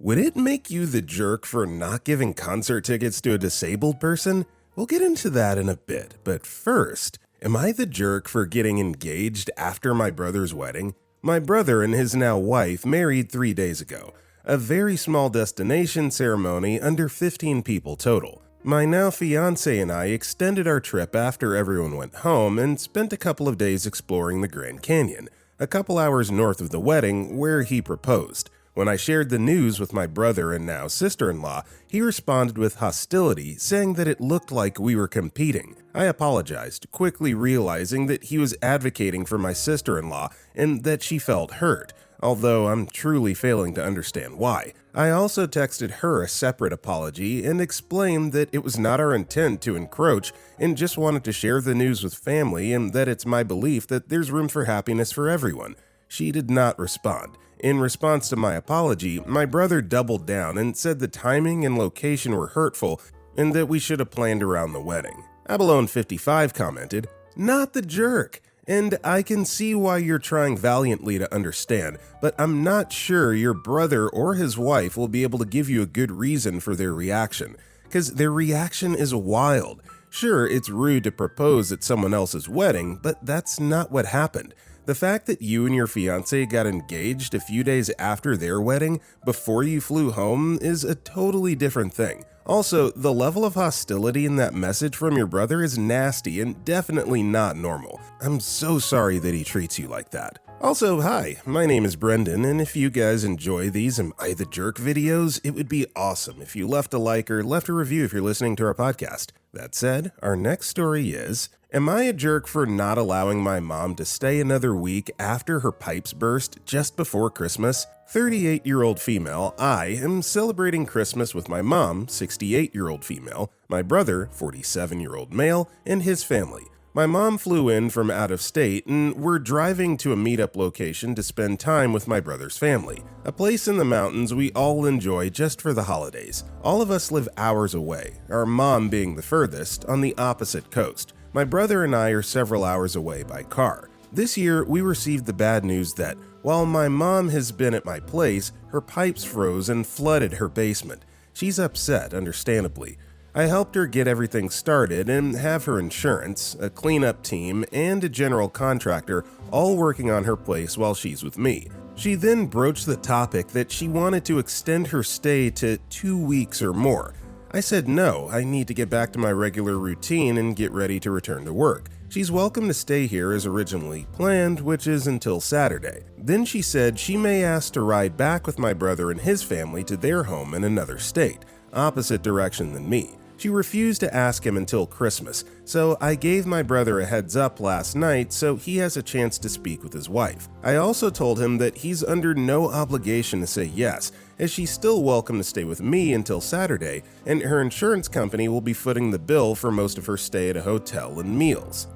Would it make you the jerk for not giving concert tickets to a disabled person? We'll get into that in a bit, but first, am I the jerk for getting engaged after my brother's wedding? My brother and his now wife married 3 days ago. A very small destination ceremony, under 15 people total. My now fiance and I extended our trip after everyone went home and spent a couple of days exploring the Grand Canyon, a couple hours north of the wedding where he proposed. When I shared the news with my brother and now sister-in-law, he responded with hostility, saying that it looked like we were competing. I apologized, quickly realizing that he was advocating for my sister-in-law and that she felt hurt, although I'm truly failing to understand why. I also texted her a separate apology and explained that it was not our intent to encroach and just wanted to share the news with family and that it's my belief that there's room for happiness for everyone. She did not respond. In response to my apology, my brother doubled down and said the timing and location were hurtful and that we should have planned around the wedding. Abalone55 commented, "Not the jerk. And I can see why you're trying valiantly to understand, but I'm not sure your brother or his wife will be able to give you a good reason for their reaction, because their reaction is wild. Sure, it's rude to propose at someone else's wedding, but that's not what happened. The fact that you and your fiancé got engaged a few days after their wedding, before you flew home, is a totally different thing. Also, the level of hostility in that message from your brother is nasty and definitely not normal. I'm so sorry that he treats you like that." Also, hi, my name is Brendan, and if you guys enjoy these Am I the Jerk videos, it would be awesome if you left a like or left a review if you're listening to our podcast. That said, our next story is, am I a jerk for not allowing my mom to stay another week after her pipes burst just before Christmas? 38-year-old female, I am celebrating Christmas with my mom, 68-year-old female, my brother, 47-year-old male, and his family. My mom flew in from out of state and we're driving to a meetup location to spend time with my brother's family, a place in the mountains we all enjoy just for the holidays. All of us live hours away, our mom being the furthest, on the opposite coast. My brother and I are several hours away by car. This year, we received the bad news that, while my mom has been at my place, her pipes froze and flooded her basement. She's upset, understandably. I helped her get everything started and have her insurance, a cleanup team, and a general contractor all working on her place while she's with me. She then broached the topic that she wanted to extend her stay to 2 weeks or more. I said no, I need to get back to my regular routine and get ready to return to work. She's welcome to stay here as originally planned, which is until Saturday. Then she said she may ask to ride back with my brother and his family to their home in another state, opposite direction than me. She refused to ask him until Christmas, so I gave my brother a heads up last night so he has a chance to speak with his wife. I also told him that he's under no obligation to say yes, as she's still welcome to stay with me until Saturday, and her insurance company will be footing the bill for most of her stay at a hotel and meals.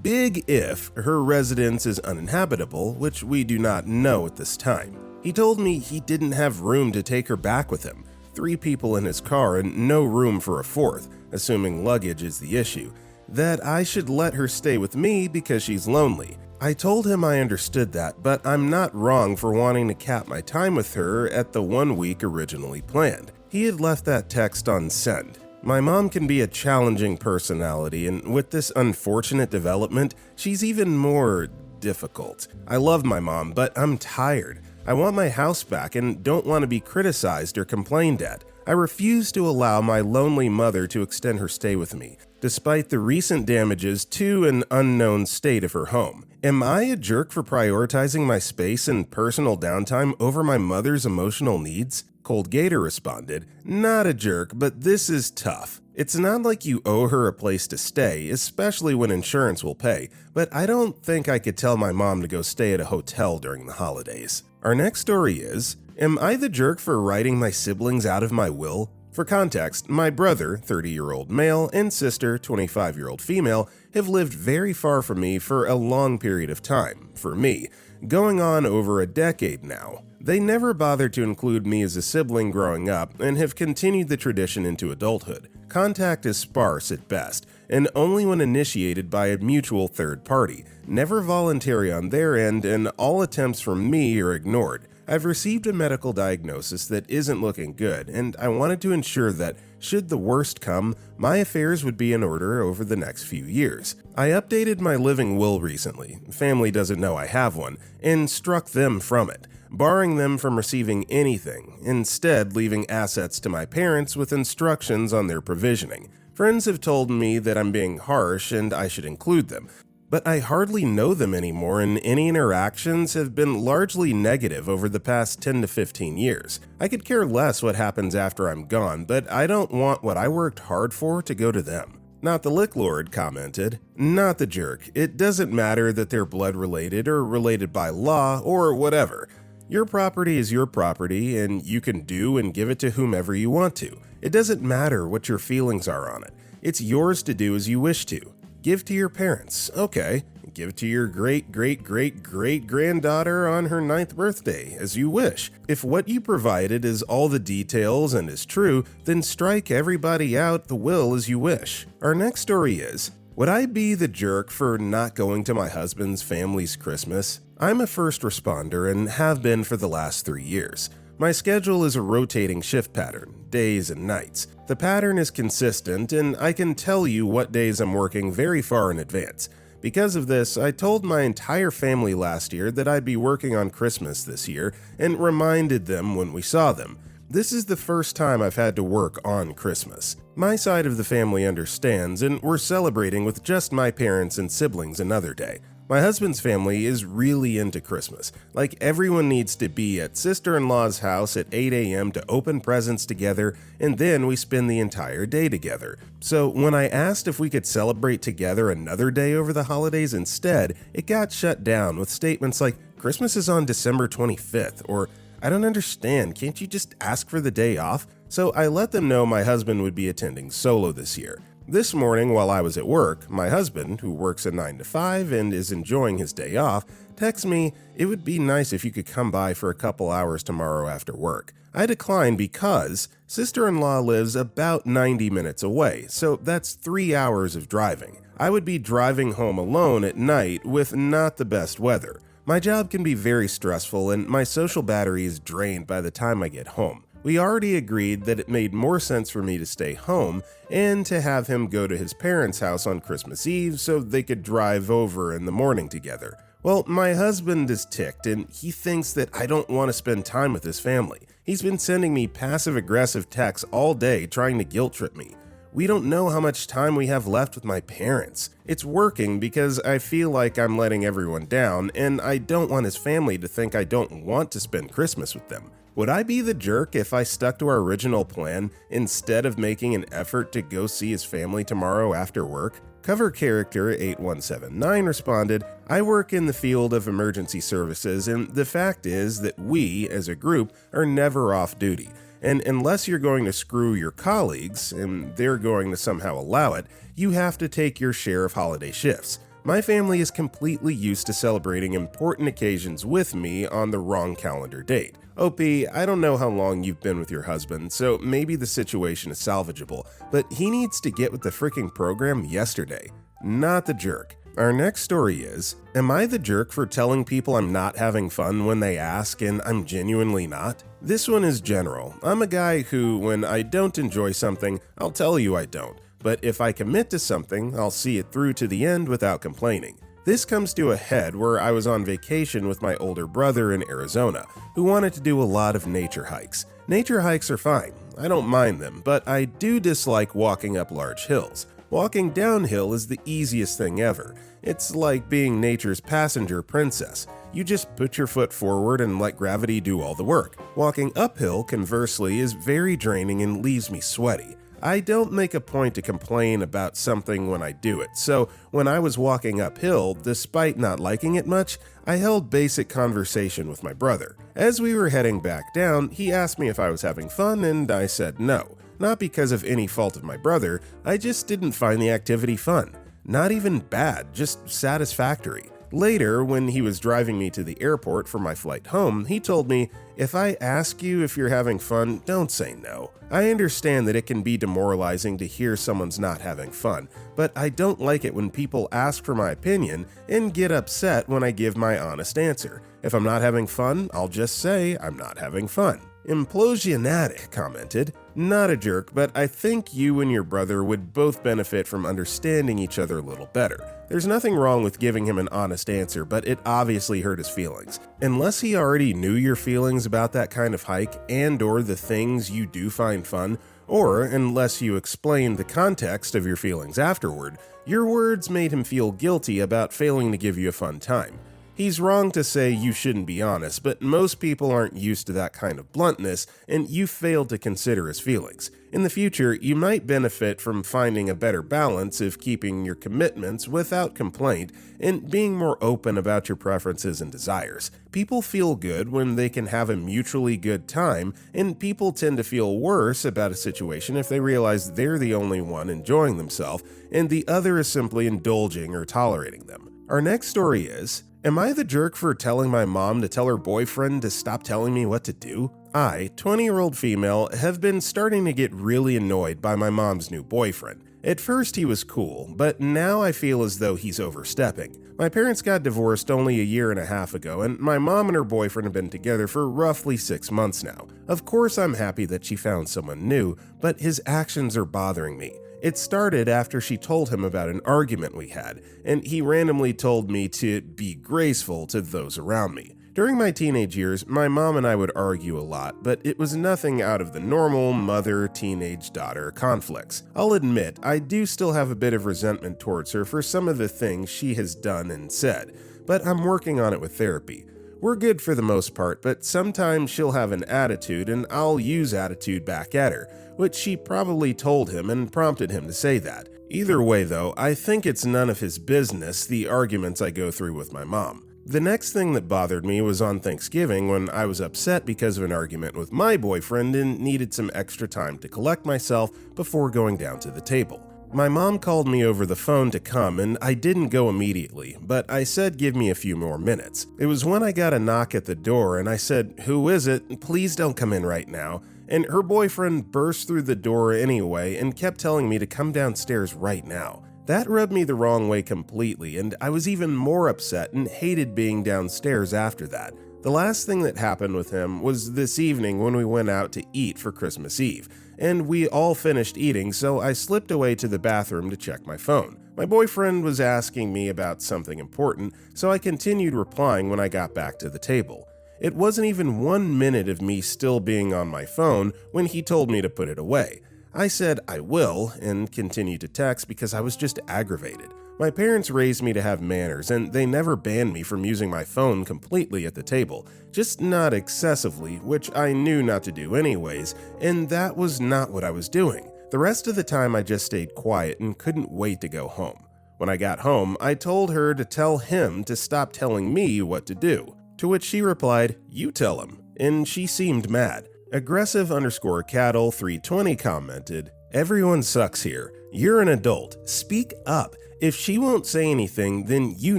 Big if, her residence is uninhabitable, which we do not know at this time. He told me he didn't have room to take her back with him. 3 people in his car and no room for a 4th, assuming luggage is the issue, that I should let her stay with me because she's lonely. I told him I understood that, but I'm not wrong for wanting to cap my time with her at the 1 week originally planned. He had left that text on send. My mom can be a challenging personality, and with this unfortunate development, she's even more difficult. I love my mom, but I'm tired. I want my house back and don't want to be criticized or complained at. I refuse to allow my lonely mother to extend her stay with me, despite the recent damages to an unknown state of her home. Am I a jerk for prioritizing my space and personal downtime over my mother's emotional needs? Cold Gator responded, "Not a jerk, but this is tough. It's not like you owe her a place to stay, especially when insurance will pay, but I don't think I could tell my mom to go stay at a hotel during the holidays." Our next story is, am I the jerk for writing my siblings out of my will? For context, my brother, 30-year-old male, and sister, 25-year-old female, have lived very far from me for a long period of time, for me, going on over a decade now. They never bothered to include me as a sibling growing up and have continued the tradition into adulthood. Contact is sparse at best, and only when initiated by a mutual third party, never voluntary on their end, and all attempts from me are ignored. I've received a medical diagnosis that isn't looking good, and I wanted to ensure that, should the worst come, my affairs would be in order over the next few years. I updated my living will recently, family doesn't know I have one, and struck them from it, barring them from receiving anything, instead leaving assets to my parents with instructions on their provisioning. Friends have told me that I'm being harsh and I should include them, but I hardly know them anymore, and any interactions have been largely negative over the past 10 to 15 years. I could care less what happens after I'm gone, but I don't want what I worked hard for to go to them. Not the Lick Lord commented, "Not the jerk. It doesn't matter that they're blood related or related by law or whatever. Your property is your property, and you can do and give it to whomever you want to. It doesn't matter what your feelings are on it. It's yours to do as you wish to. Give to your parents, okay. Give to your great-great-great-great-granddaughter on her 9th birthday, as you wish. If what you provided is all the details and is true, then strike everybody out the will as you wish." Our next story is, would I be the jerk for not going to my husband's family's Christmas? I'm a first responder and have been for the last 3 years. My schedule is a rotating shift pattern, days and nights. The pattern is consistent, and I can tell you what days I'm working very far in advance. Because of this, I told my entire family last year that I'd be working on Christmas this year, and reminded them when we saw them. This is the first time I've had to work on Christmas. My side of the family understands, and we're celebrating with just my parents and siblings another day. My husband's family is really into Christmas. Like, everyone needs to be at sister-in-law's house at 8 a.m. to open presents together, and then we spend the entire day together. So when I asked if we could celebrate together another day over the holidays instead, it got shut down with statements like, "Christmas is on December 25th," or "I don't understand, can't you just ask for the day off?" So I let them know my husband would be attending solo this year. This morning, while I was at work, my husband, who works a 9 to 5 and is enjoying his day off, texts me, "It would be nice if you could come by for a couple hours tomorrow after work." I declined because sister-in-law lives about 90 minutes away, so that's 3 hours of driving. I would be driving home alone at night with not the best weather. My job can be very stressful, and my social battery is drained by the time I get home. We already agreed that it made more sense for me to stay home and to have him go to his parents' house on Christmas Eve so they could drive over in the morning together. Well, my husband is ticked, and he thinks that I don't want to spend time with his family. He's been sending me passive-aggressive texts all day trying to guilt-trip me. We don't know how much time we have left with my parents. It's working because I feel like I'm letting everyone down, and I don't want his family to think I don't want to spend Christmas with them. Would I be the jerk if I stuck to our original plan instead of making an effort to go see his family tomorrow after work? Cover character 8179 responded, "I work in the field of emergency services, and the fact is that we, as a group, are never off duty. And unless you're going to screw your colleagues, and they're going to somehow allow it, you have to take your share of holiday shifts. My family is completely used to celebrating important occasions with me on the wrong calendar date. OP, I don't know how long you've been with your husband, so maybe the situation is salvageable, but he needs to get with the freaking program yesterday. Not the jerk." Our next story is, am I the jerk for telling people I'm not having fun when they ask and I'm genuinely not? This one is general. I'm a guy who, when I don't enjoy something, I'll tell you I don't. But if I commit to something, I'll see it through to the end without complaining. This comes to a head where I was on vacation with my older brother in Arizona, who wanted to do a lot of nature hikes. Nature hikes are fine, I don't mind them, but I do dislike walking up large hills. Walking downhill is the easiest thing ever. It's like being nature's passenger princess. You just put your foot forward and let gravity do all the work. Walking uphill, conversely, is very draining and leaves me sweaty. I don't make a point to complain about something when I do it, so when I was walking uphill, despite not liking it much, I held basic conversation with my brother. As we were heading back down, he asked me if I was having fun, and I said no. Not because of any fault of my brother, I just didn't find the activity fun. Not even bad, just satisfactory. Later, when he was driving me to the airport for my flight home, he told me, "If I ask you if you're having fun, don't say no. I understand that it can be demoralizing to hear someone's not having fun, but I don't like it when people ask for my opinion and get upset when I give my honest answer. If I'm not having fun, I'll just say I'm not having fun." Implosionatic commented, "Not a jerk, but I think you and your brother would both benefit from understanding each other a little better. There's nothing wrong with giving him an honest answer, but it obviously hurt his feelings. Unless he already knew your feelings about that kind of hike and/or the things you do find fun, or unless you explained the context of your feelings afterward, your words made him feel guilty about failing to give you a fun time. He's wrong to say you shouldn't be honest, but most people aren't used to that kind of bluntness, and you failed to consider his feelings. In the future, you might benefit from finding a better balance of keeping your commitments without complaint and being more open about your preferences and desires. People feel good when they can have a mutually good time, and people tend to feel worse about a situation if they realize they're the only one enjoying themselves and the other is simply indulging or tolerating them. Our next story is, am I the jerk for telling my mom to tell her boyfriend to stop telling me what to do? I, 20-year-old female, have been starting to get really annoyed by my mom's new boyfriend. At first he was cool, but now I feel as though he's overstepping. My parents got divorced only a year and a half ago, and my mom and her boyfriend have been together for roughly 6 months now. Of course I'm happy that she found someone new, but his actions are bothering me. It started after she told him about an argument we had, and he randomly told me to be graceful to those around me. During my teenage years, my mom and I would argue a lot, but it was nothing out of the normal mother-teenage-daughter conflicts. I'll admit, I do still have a bit of resentment towards her for some of the things she has done and said, but I'm working on it with therapy. We're good for the most part, but sometimes she'll have an attitude and I'll use attitude back at her, which she probably told him and prompted him to say that. Either way though, I think it's none of his business the arguments I go through with my mom. The next thing that bothered me was on Thanksgiving when I was upset because of an argument with my boyfriend and needed some extra time to collect myself before going down to the table. My mom called me over the phone to come and I didn't go immediately, but I said give me a few more minutes. It was when I got a knock at the door and I said, "Who is it? Please don't come in right now." And her boyfriend burst through the door anyway and kept telling me to come downstairs right now. That rubbed me the wrong way completely, and I was even more upset and hated being downstairs after that. The last thing that happened with him was this evening when we went out to eat for Christmas Eve, and we all finished eating, so I slipped away to the bathroom to check my phone. My boyfriend was asking me about something important, so I continued replying when I got back to the table. It wasn't even 1 minute of me still being on my phone when he told me to put it away. I said I will, and continued to text because I was just aggravated. My parents raised me to have manners, and they never banned me from using my phone completely at the table, just not excessively, which I knew not to do anyways, and that was not what I was doing. The rest of the time I just stayed quiet and couldn't wait to go home. When I got home, I told her to tell him to stop telling me what to do, to which she replied, "You tell him," and she seemed mad. Aggressive_cattle 320 commented, "Everyone sucks here. You're an adult. Speak up. If she won't say anything, then you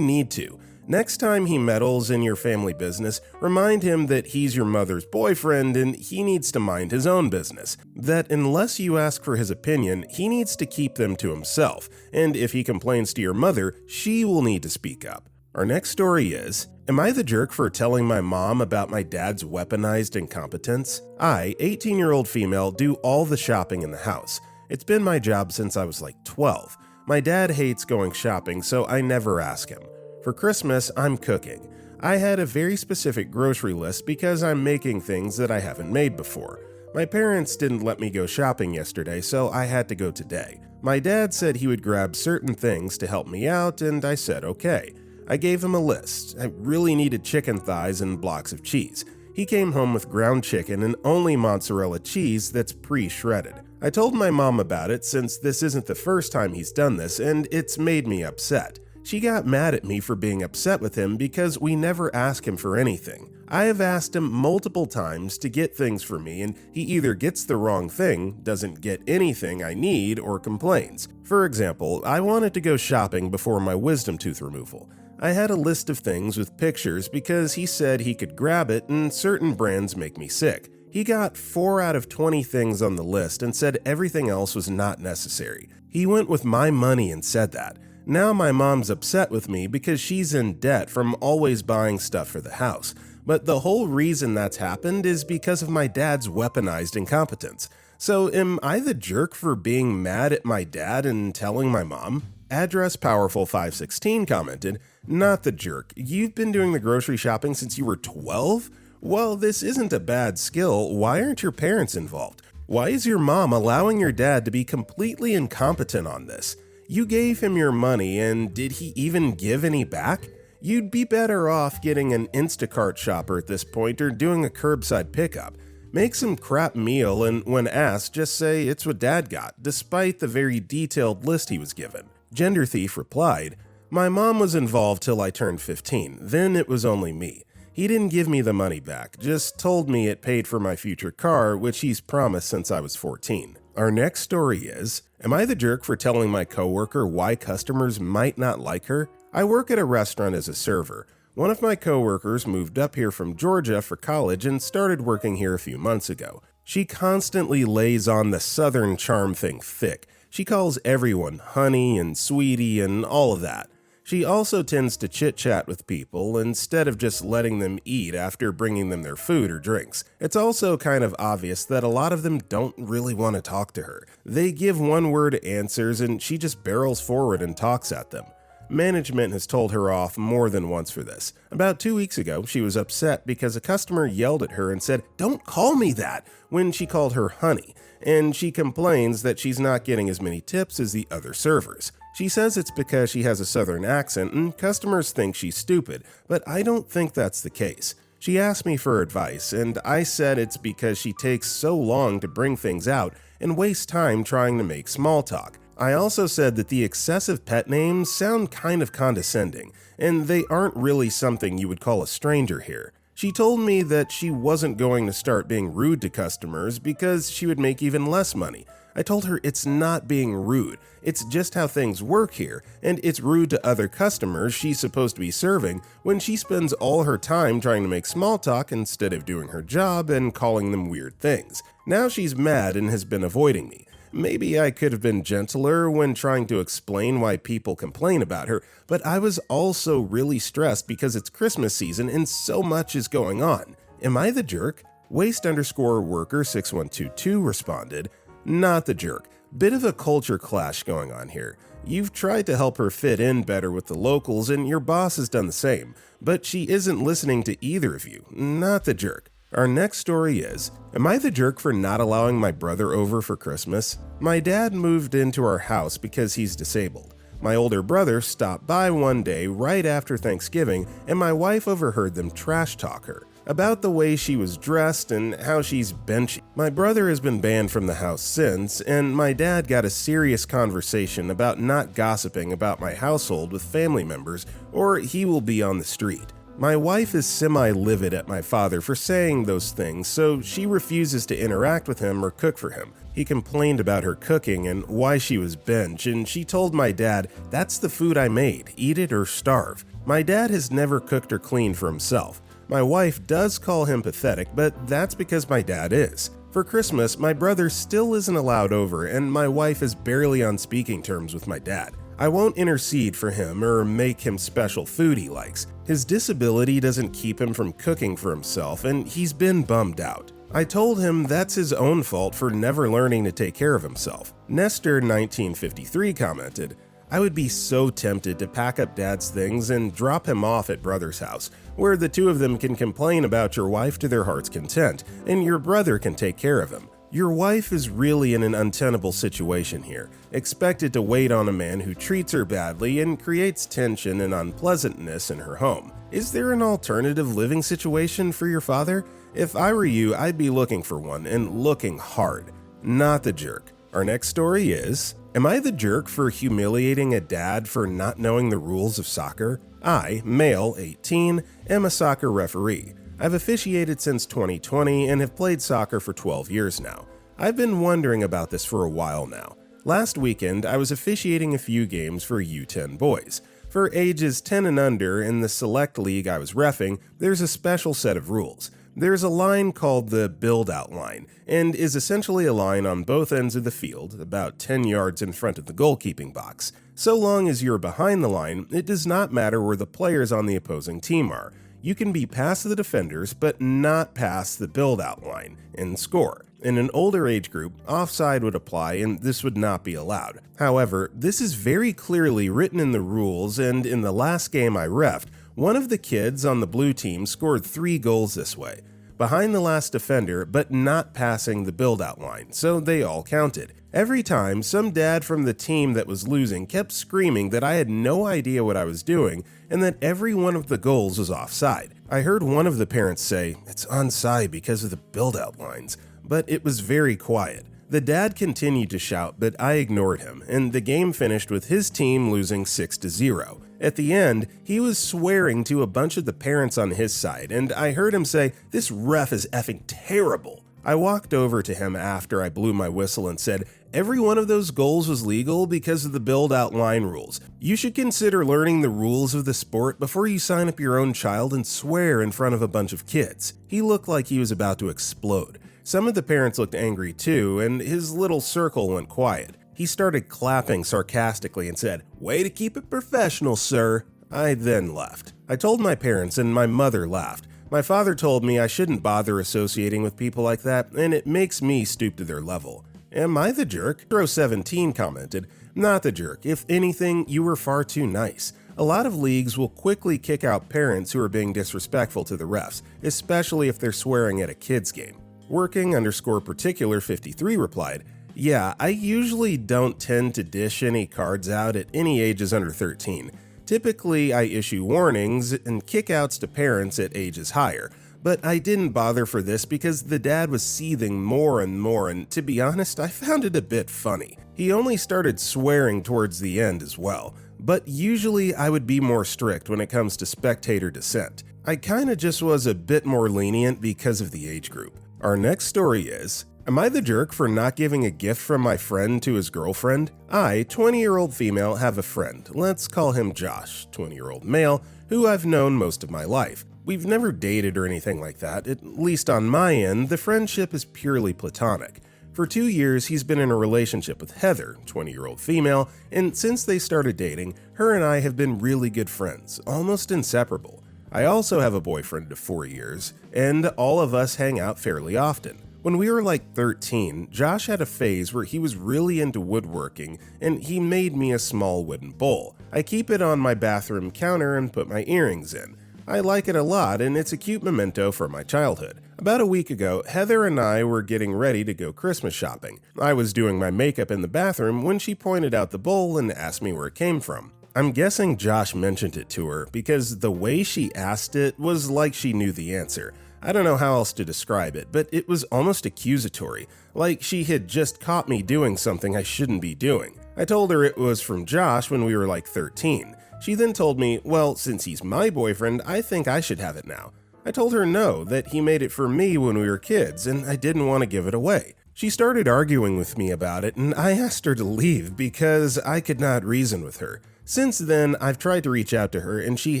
need to. Next time he meddles in your family business, remind him that he's your mother's boyfriend and he needs to mind his own business. That unless you ask for his opinion, he needs to keep them to himself. And if he complains to your mother, she will need to speak up." Our next story is, am I the jerk for telling my mom about my dad's weaponized incompetence? I, 18-year-old female, do all the shopping in the house. It's been my job since I was like 12. My dad hates going shopping, so I never ask him. For Christmas, I'm cooking. I had a very specific grocery list because I'm making things that I haven't made before. My parents didn't let me go shopping yesterday, so I had to go today. My dad said he would grab certain things to help me out, and I said okay. I gave him a list. I really needed chicken thighs and blocks of cheese. He came home with ground chicken and only mozzarella cheese that's pre-shredded. I told my mom about it since this isn't the first time he's done this, and it's made me upset. She got mad at me for being upset with him because we never ask him for anything. I have asked him multiple times to get things for me, and he either gets the wrong thing, doesn't get anything I need, or complains. For example, I wanted to go shopping before my wisdom tooth removal. I had a list of things with pictures because he said he could grab it and certain brands make me sick. He got 4 out of 20 things on the list and said everything else was not necessary. He went with my money and said that. Now my mom's upset with me because she's in debt from always buying stuff for the house. But the whole reason that's happened is because of my dad's weaponized incompetence. So am I the jerk for being mad at my dad and telling my mom? Address Powerful 516 commented, "Not the jerk. You've been doing the grocery shopping since you were 12? Well, this isn't a bad skill. Why aren't your parents involved? Why is your mom allowing your dad to be completely incompetent on this? You gave him your money, and did he even give any back? You'd be better off getting an Instacart shopper at this point or doing a curbside pickup. Make some crap meal, and when asked, just say it's what dad got, despite the very detailed list he was given." Gender Thief replied, "My mom was involved till I turned 15, then it was only me. He didn't give me the money back, just told me it paid for my future car, which he's promised since I was 14. Our next story is, am I the jerk for telling my coworker why customers might not like her? I work at a restaurant as a server. One of my coworkers moved up here from Georgia for college and started working here a few months ago. She constantly lays on the southern charm thing thick. She calls everyone honey and sweetie and all of that. She also tends to chit-chat with people instead of just letting them eat after bringing them their food or drinks. It's also kind of obvious that a lot of them don't really want to talk to her. They give one-word answers and she just barrels forward and talks at them. Management has told her off more than once for this. About 2 weeks ago, she was upset because a customer yelled at her and said, "Don't call me that," when she called her honey, and she complains that she's not getting as many tips as the other servers. She says it's because she has a southern accent and customers think she's stupid, but I don't think that's the case. She asked me for advice, and I said it's because she takes so long to bring things out and wastes time trying to make small talk. I also said that the excessive pet names sound kind of condescending, and they aren't really something you would call a stranger here. She told me that she wasn't going to start being rude to customers because she would make even less money. I told her it's not being rude, it's just how things work here, and it's rude to other customers she's supposed to be serving when she spends all her time trying to make small talk instead of doing her job and calling them weird things. Now she's mad and has been avoiding me. Maybe I could have been gentler when trying to explain why people complain about her, but I was also really stressed because it's Christmas season and so much is going on. Am I the jerk? Waste_worker6122 responded, "Not the jerk. Bit of a culture clash going on here. You've tried to help her fit in better with the locals and your boss has done the same, but she isn't listening to either of you. Not the jerk." Our next story is, am I the jerk for not allowing my brother over for Christmas? My dad moved into our house because he's disabled. My older brother stopped by one day right after Thanksgiving, and my wife overheard them trash talk her about the way she was dressed and how she's benchy. My brother has been banned from the house since, and my dad got a serious conversation about not gossiping about my household with family members, or he will be on the street. My wife is semi-livid at my father for saying those things, so she refuses to interact with him or cook for him. He complained about her cooking and why she was bench, and she told my dad, "That's the food I made, eat it or starve." My dad has never cooked or cleaned for himself. My wife does call him pathetic, but that's because my dad is. For Christmas, my brother still isn't allowed over, and my wife is barely on speaking terms with my dad. I won't intercede for him or make him special food he likes. His disability doesn't keep him from cooking for himself, and he's been bummed out. I told him that's his own fault for never learning to take care of himself. Nestor1953 commented, "I would be so tempted to pack up dad's things and drop him off at brother's house, where the two of them can complain about your wife to their heart's content, and your brother can take care of him. Your wife is really in an untenable situation here, expected to wait on a man who treats her badly and creates tension and unpleasantness in her home. Is there an alternative living situation for your father? If I were you, I'd be looking for one, and looking hard. Not the jerk." Our next story is, am I the jerk for humiliating a dad for not knowing the rules of soccer? I, male 18, am a soccer referee. I've officiated since 2020 and have played soccer for 12 years now. I've been wondering about this for a while now. Last weekend, I was officiating a few games for U10 boys. For ages 10 and under, in the select league I was reffing, there's a special set of rules. There's a line called the build-out line, and is essentially a line on both ends of the field, about 10 yards in front of the goalkeeping box. So long as you're behind the line, it does not matter where the players on the opposing team are. You can be past the defenders, but not past the build-out line, and score. In an older age group, offside would apply and this would not be allowed. However, this is very clearly written in the rules, and in the last game I reffed, one of the kids on the blue team scored 3 goals this way. Behind the last defender, but not passing the build-out line, so they all counted. Every time, some dad from the team that was losing kept screaming that I had no idea what I was doing and that every one of the goals was offside. I heard one of the parents say, "It's onside because of the build-out lines," but it was very quiet. The dad continued to shout, but I ignored him, and the game finished with his team losing 6-0. At the end, he was swearing to a bunch of the parents on his side, and I heard him say, "This ref is effing terrible." I walked over to him after I blew my whistle and said, "Every one of those goals was legal because of the build-out line rules. You should consider learning the rules of the sport before you sign up your own child and swear in front of a bunch of kids." He looked like he was about to explode. Some of the parents looked angry too, and his little circle went quiet. He started clapping sarcastically and said, "Way to keep it professional, sir." I then left. I told my parents and my mother laughed. My father told me I shouldn't bother associating with people like that, and it makes me stoop to their level. Am I the jerk? Hero17 commented, "Not the jerk. If anything, you were far too nice. A lot of leagues will quickly kick out parents who are being disrespectful to the refs, especially if they're swearing at a kid's game." Working_particular53 replied, "Yeah, I usually don't tend to dish any cards out at any ages under 13. Typically, I issue warnings and kickouts to parents at ages higher, but I didn't bother for this because the dad was seething more and more, and to be honest, I found it a bit funny. He only started swearing towards the end as well, but usually I would be more strict when it comes to spectator dissent. I kinda just was a bit more lenient because of the age group." Our next story is, am I the jerk for not giving a gift from my friend to his girlfriend? I, 20-year-old female, have a friend, let's call him Josh, 20-year-old male, who I've known most of my life. We've never dated or anything like that, at least on my end, the friendship is purely platonic. For 2 years, he's been in a relationship with Heather, 20-year-old female, and since they started dating, her and I have been really good friends, almost inseparable. I also have a boyfriend of 4 years, and all of us hang out fairly often. When we were like 13, Josh had a phase where he was really into woodworking, and he made me a small wooden bowl. I keep it on my bathroom counter and put my earrings in. I like it a lot, and it's a cute memento from my childhood. About a week ago, Heather and I were getting ready to go Christmas shopping. I was doing my makeup in the bathroom when she pointed out the bowl and asked me where it came from. I'm guessing Josh mentioned it to her because the way she asked it was like she knew the answer. I don't know how else to describe it, but it was almost accusatory, like she had just caught me doing something I shouldn't be doing. I told her it was from Josh when we were like 13. She then told me, well, since he's my boyfriend, I think I should have it now. I told her no, that he made it for me when we were kids, and I didn't want to give it away. She started arguing with me about it, and I asked her to leave because I could not reason with her. Since then, I've tried to reach out to her, and she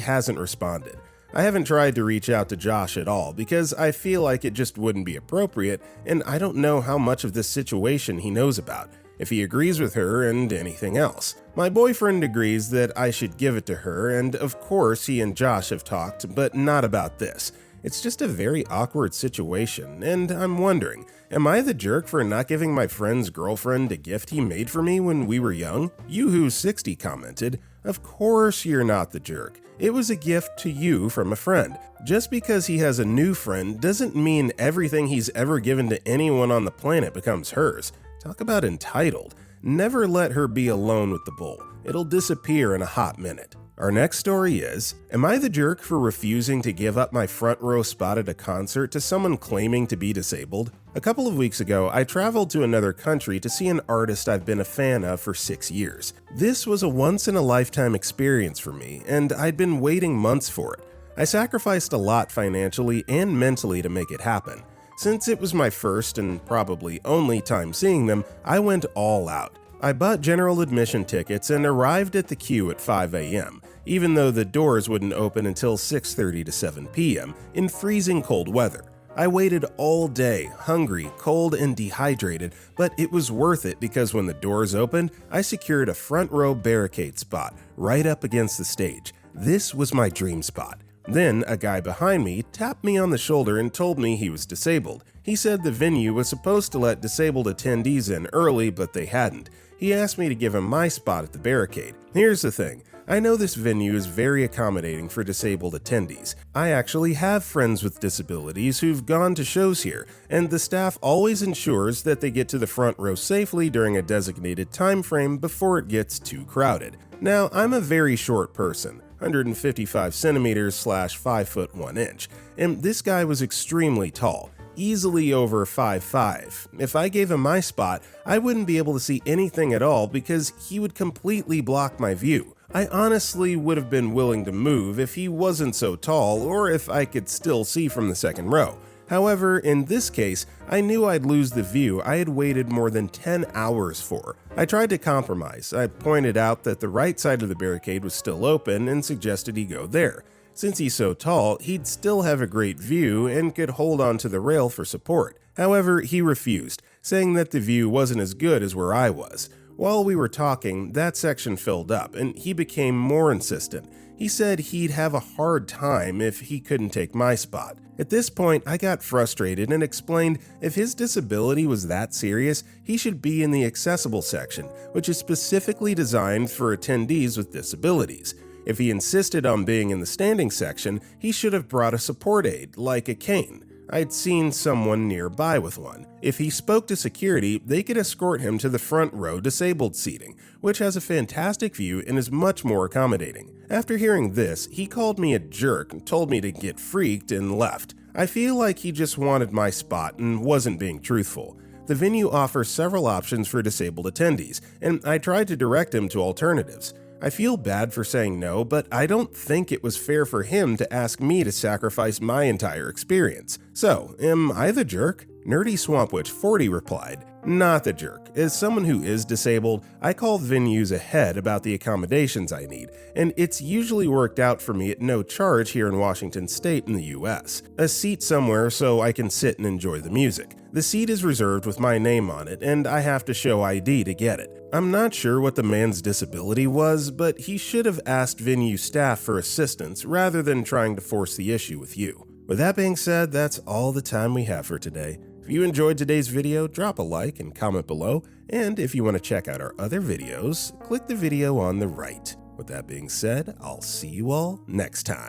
hasn't responded. I haven't tried to reach out to Josh at all because I feel like it just wouldn't be appropriate, and I don't know how much of this situation he knows about, if he agrees with her and anything else. My boyfriend agrees that I should give it to her, and of course he and Josh have talked, but not about this. It's just a very awkward situation, and I'm wondering, am I the jerk for not giving my friend's girlfriend a gift he made for me when we were young? YooHoo60 commented, "Of course you're not the jerk. It was a gift to you from a friend. Just because he has a new friend doesn't mean everything he's ever given to anyone on the planet becomes hers. Talk about entitled. Never let her be alone with the bowl. It'll disappear in a hot minute." Our next story is, am I the jerk for refusing to give up my front row spot at a concert to someone claiming to be disabled? A couple of weeks ago, I traveled to another country to see an artist I've been a fan of for 6 years. This was a once-in-a-lifetime experience for me, and I'd been waiting months for it. I sacrificed a lot financially and mentally to make it happen. Since it was my first and probably only time seeing them, I went all out. I bought general admission tickets and arrived at the queue at 5 a.m. even though the doors wouldn't open until 6:30 to 7 p.m. in freezing cold weather. I waited all day, hungry, cold, and dehydrated, but it was worth it because when the doors opened, I secured a front row barricade spot right up against the stage. This was my dream spot. Then a guy behind me tapped me on the shoulder and told me he was disabled. He said the venue was supposed to let disabled attendees in early, but they hadn't. He asked me to give him my spot at the barricade. Here's the thing. I know this venue is very accommodating for disabled attendees. I actually have friends with disabilities who've gone to shows here, and the staff always ensures that they get to the front row safely during a designated time frame before it gets too crowded. Now, I'm a very short person, 155 centimeters / 5 foot 1 inch, and this guy was extremely tall, easily over 5'5". If I gave him my spot, I wouldn't be able to see anything at all because he would completely block my view. I honestly would have been willing to move if he wasn't so tall or if I could still see from the second row. However, in this case, I knew I'd lose the view I had waited more than 10 hours for. I tried to compromise. I pointed out that the right side of the barricade was still open and suggested he go there. Since he's so tall, he'd still have a great view and could hold onto the rail for support. However, he refused, saying that the view wasn't as good as where I was. While we were talking, that section filled up, and he became more insistent. He said he'd have a hard time if he couldn't take my spot. At this point, I got frustrated and explained if his disability was that serious, he should be in the accessible section, which is specifically designed for attendees with disabilities. If he insisted on being in the standing section, he should have brought a support aid, like a cane. I'd seen someone nearby with one. If he spoke to security, they could escort him to the front row disabled seating, which has a fantastic view and is much more accommodating. After hearing this, he called me a jerk and told me to get freaked and left. I feel like he just wanted my spot and wasn't being truthful. The venue offers several options for disabled attendees, and I tried to direct him to alternatives. I feel bad for saying no, but I don't think it was fair for him to ask me to sacrifice my entire experience. So, am I the jerk? Nerdy Swampwitch 40 replied, "Not the jerk. As someone who is disabled, I call venues ahead about the accommodations I need, and it's usually worked out for me at no charge here in Washington State in the US. A seat somewhere so I can sit and enjoy the music. The seat is reserved with my name on it, and I have to show ID to get it. I'm not sure what the man's disability was, but he should have asked venue staff for assistance rather than trying to force the issue with you." With that being said, that's all the time we have for today. If you enjoyed today's video, drop a like and comment below, and if you want to check out our other videos, click the video on the right. With that being said, I'll see you all next time.